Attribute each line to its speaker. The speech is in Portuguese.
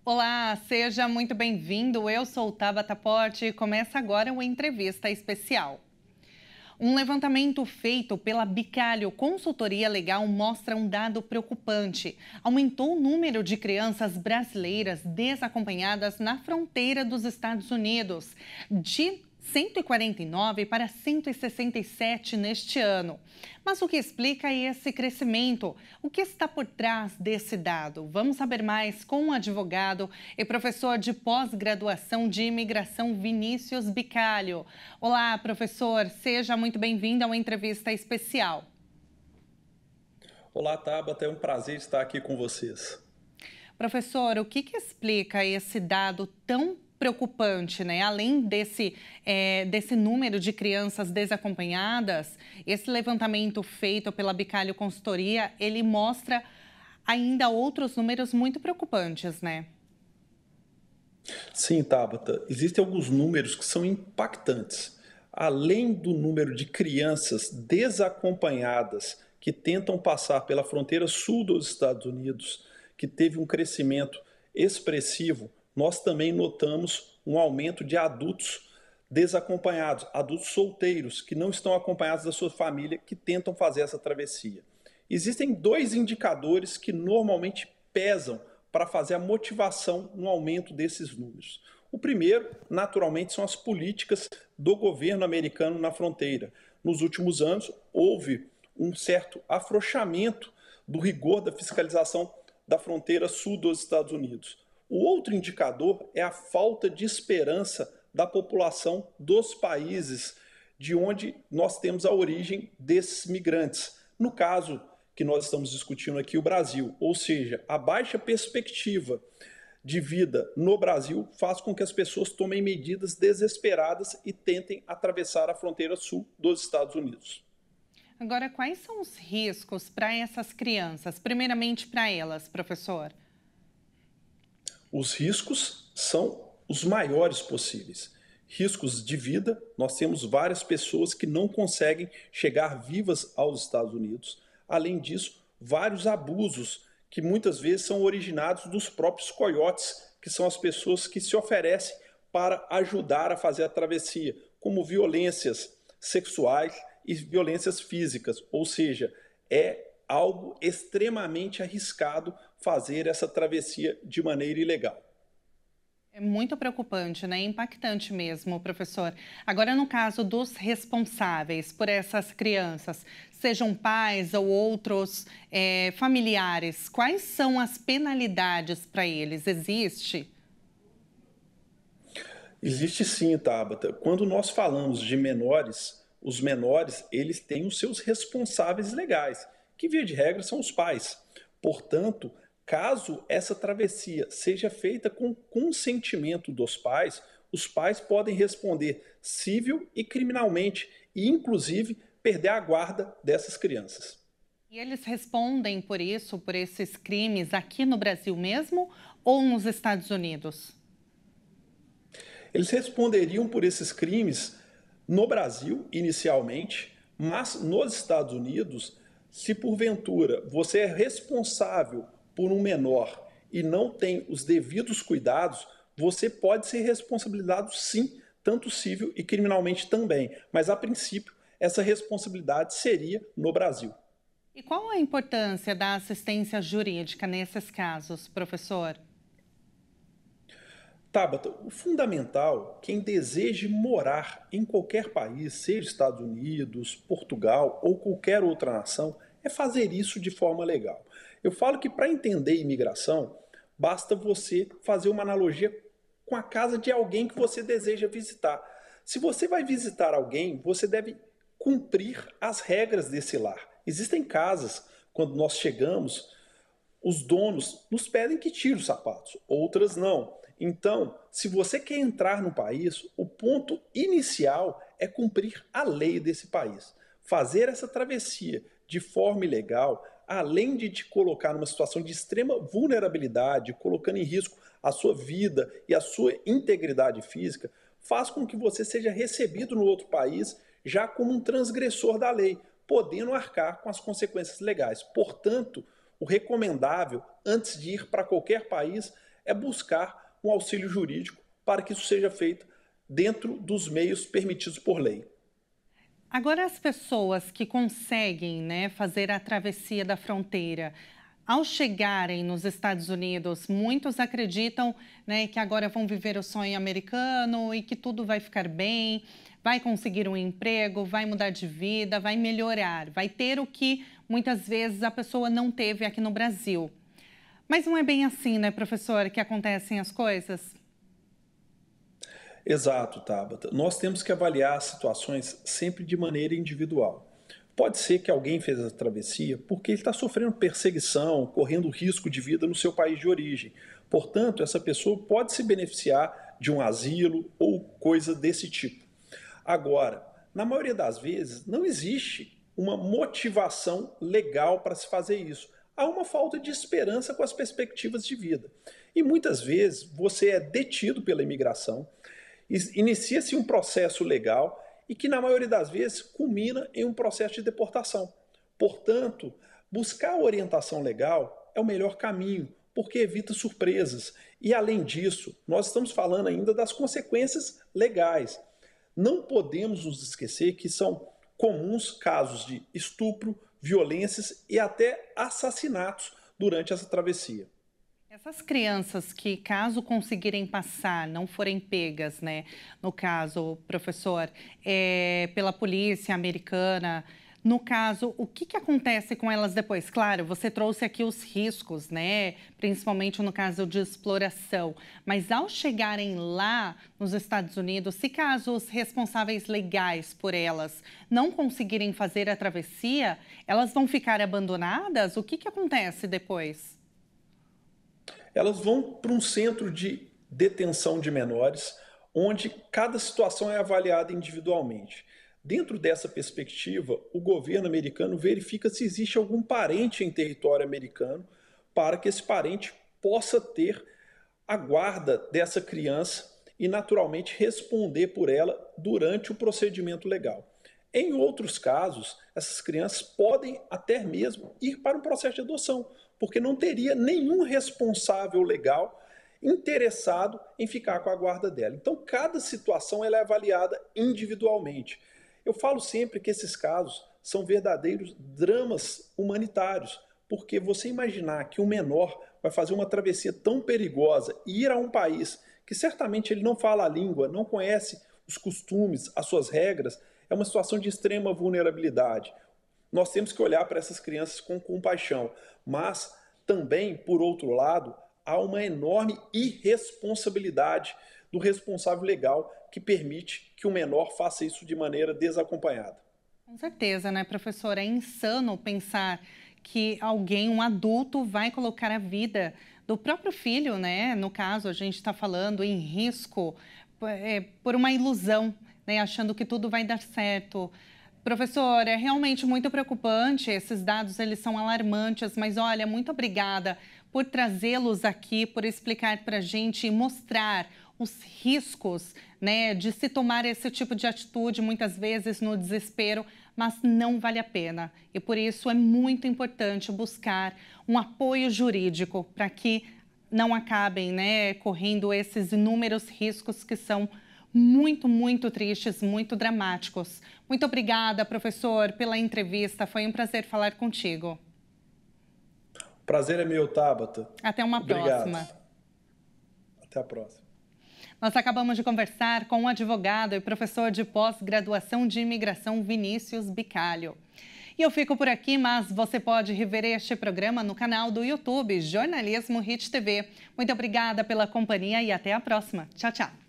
Speaker 1: Olá, seja muito bem-vindo. Eu sou Tabata Porte e começa agora uma entrevista especial. Um levantamento feito pela Bicalho Consultoria Legal mostra um dado preocupante. Aumentou o número de crianças brasileiras desacompanhadas na fronteira dos Estados Unidos, de 149 para 167 neste ano. Mas o que explica esse crescimento? O que está por trás desse dado? Vamos saber mais com o advogado e professor de pós-graduação de imigração Vinícius Bicalho. Olá, professor, seja muito bem-vindo a uma entrevista especial.
Speaker 2: Olá, Tabata, é um prazer estar aqui com vocês.
Speaker 1: Professor, o que explica esse dado tão preocupante, né? Além desse número de crianças desacompanhadas, esse levantamento feito pela Bicalho Consultoria, ele mostra ainda outros números muito preocupantes, né?
Speaker 2: Sim, Tabata, existem alguns números que são impactantes. Além do número de crianças desacompanhadas que tentam passar pela fronteira sul dos Estados Unidos, que teve um crescimento expressivo, nós também notamos um aumento de adultos desacompanhados, adultos solteiros que não estão acompanhados da sua família, que tentam fazer essa travessia. Existem dois indicadores que normalmente pesam para fazer a motivação no aumento desses números. O primeiro, naturalmente, são as políticas do governo americano na fronteira. Nos últimos anos, houve um certo afrouxamento do rigor da fiscalização da fronteira sul dos Estados Unidos. O outro indicador é a falta de esperança da população dos países de onde nós temos a origem desses migrantes. No caso que nós estamos discutindo aqui, o Brasil, ou seja, a baixa perspectiva de vida no Brasil faz com que as pessoas tomem medidas desesperadas e tentem atravessar a fronteira sul dos Estados Unidos.
Speaker 1: Agora, quais são os riscos para essas crianças? Primeiramente para elas, professor.
Speaker 2: Os riscos são os maiores possíveis. Riscos de vida, nós temos várias pessoas que não conseguem chegar vivas aos Estados Unidos. Além disso, vários abusos que muitas vezes são originados dos próprios coiotes, que são as pessoas que se oferecem para ajudar a fazer a travessia, como violências sexuais e violências físicas, ou seja, é algo extremamente arriscado fazer essa travessia de maneira ilegal.
Speaker 1: É muito preocupante, né? Impactante mesmo, professor. Agora, no caso dos responsáveis por essas crianças, sejam pais ou outros familiares, quais são as penalidades para eles? Existe?
Speaker 2: Existe sim, Tabata. Quando nós falamos de menores, os menores, eles têm os seus responsáveis legais, que via de regra são os pais. Portanto, caso essa travessia seja feita com consentimento dos pais, os pais podem responder civil e criminalmente e, inclusive, perder a guarda dessas crianças.
Speaker 1: E eles respondem por isso, por esses crimes aqui no Brasil mesmo ou nos Estados Unidos?
Speaker 2: Eles responderiam por esses crimes no Brasil, inicialmente, mas nos Estados Unidos, se porventura você é responsável por um menor e não tem os devidos cuidados, você pode ser responsabilizado sim, tanto civil e criminalmente também. Mas, a princípio, essa responsabilidade seria no Brasil.
Speaker 1: E qual a importância da assistência jurídica nesses casos, professor?
Speaker 2: Tabata, o fundamental, quem deseje morar em qualquer país, seja Estados Unidos, Portugal ou qualquer outra nação, é fazer isso de forma legal. Eu falo que para entender imigração, basta você fazer uma analogia com a casa de alguém que você deseja visitar. Se você vai visitar alguém, você deve cumprir as regras desse lar. Existem casas, quando nós chegamos, os donos nos pedem que tire os sapatos, outras não. Então, se você quer entrar no país, o ponto inicial é cumprir a lei desse país. Fazer essa travessia de forma ilegal, além de te colocar numa situação de extrema vulnerabilidade, colocando em risco a sua vida e a sua integridade física, faz com que você seja recebido no outro país já como um transgressor da lei, podendo arcar com as consequências legais. Portanto, o recomendável, antes de ir para qualquer país, é buscar um auxílio jurídico para que isso seja feito dentro dos meios permitidos por lei.
Speaker 1: Agora, as pessoas que conseguem, né, fazer a travessia da fronteira, ao chegarem nos Estados Unidos, muitos acreditam, né, que agora vão viver o sonho americano e que tudo vai ficar bem, vai conseguir um emprego, vai mudar de vida, vai melhorar, vai ter o que muitas vezes a pessoa não teve aqui no Brasil. Mas não é bem assim, né, professor, que acontecem as coisas?
Speaker 2: Exato, Tabata. Nós temos que avaliar as situações sempre de maneira individual. Pode ser que alguém fez a travessia porque ele está sofrendo perseguição, correndo risco de vida no seu país de origem. Portanto, essa pessoa pode se beneficiar de um asilo ou coisa desse tipo. Agora, na maioria das vezes, não existe uma motivação legal para se fazer isso. Há uma falta de esperança com as perspectivas de vida. E muitas vezes você é detido pela imigração, inicia-se um processo legal e que, na maioria das vezes, culmina em um processo de deportação. Portanto, buscar orientação legal é o melhor caminho, porque evita surpresas. E, além disso, nós estamos falando ainda das consequências legais. Não podemos nos esquecer que são comuns casos de estupro, violências e até assassinatos durante essa travessia.
Speaker 1: Essas crianças que, caso conseguirem passar, não forem pegas, né? No caso, professor, pela polícia americana, no caso, o que acontece com elas depois? Claro, você trouxe aqui os riscos, né? Principalmente no caso de exploração. Mas ao chegarem lá nos Estados Unidos, se caso os responsáveis legais por elas não conseguirem fazer a travessia, elas vão ficar abandonadas? O que acontece depois?
Speaker 2: Elas vão para um centro de detenção de menores, onde cada situação é avaliada individualmente. Dentro dessa perspectiva, o governo americano verifica se existe algum parente em território americano para que esse parente possa ter a guarda dessa criança e, naturalmente, responder por ela durante o procedimento legal. Em outros casos, essas crianças podem até mesmo ir para um processo de adoção, porque não teria nenhum responsável legal interessado em ficar com a guarda dela. Então, cada situação ela é avaliada individualmente. Eu falo sempre que esses casos são verdadeiros dramas humanitários, porque você imaginar que um menor vai fazer uma travessia tão perigosa e ir a um país que certamente ele não fala a língua, não conhece os costumes, as suas regras, é uma situação de extrema vulnerabilidade. Nós temos que olhar para essas crianças com compaixão, mas também, por outro lado, há uma enorme irresponsabilidade do responsável legal que permite que o menor faça isso de maneira desacompanhada.
Speaker 1: Com certeza, né, professora? É insano pensar que alguém, um adulto, vai colocar a vida do próprio filho, né? No caso, a gente está falando em risco por uma ilusão, né? Achando que tudo vai dar certo. Professor, é realmente muito preocupante, esses dados eles são alarmantes, mas olha, muito obrigada por trazê-los aqui, por explicar para a gente e mostrar os riscos, né, de se tomar esse tipo de atitude, muitas vezes no desespero, mas não vale a pena. E por isso é muito importante buscar um apoio jurídico para que não acabem, né, correndo esses inúmeros riscos que são muito, muito tristes, muito dramáticos. Muito obrigada, professor, pela entrevista. Foi um prazer falar contigo.
Speaker 2: Prazer é meu, Tabata.
Speaker 1: Até uma próxima.
Speaker 2: Até a próxima.
Speaker 1: Nós acabamos de conversar com o advogado e professor de pós-graduação de imigração Vinícius Bicalho. E eu fico por aqui, mas você pode rever este programa no canal do YouTube Jornalismo Hit TV. Muito obrigada pela companhia e até a próxima. Tchau, tchau.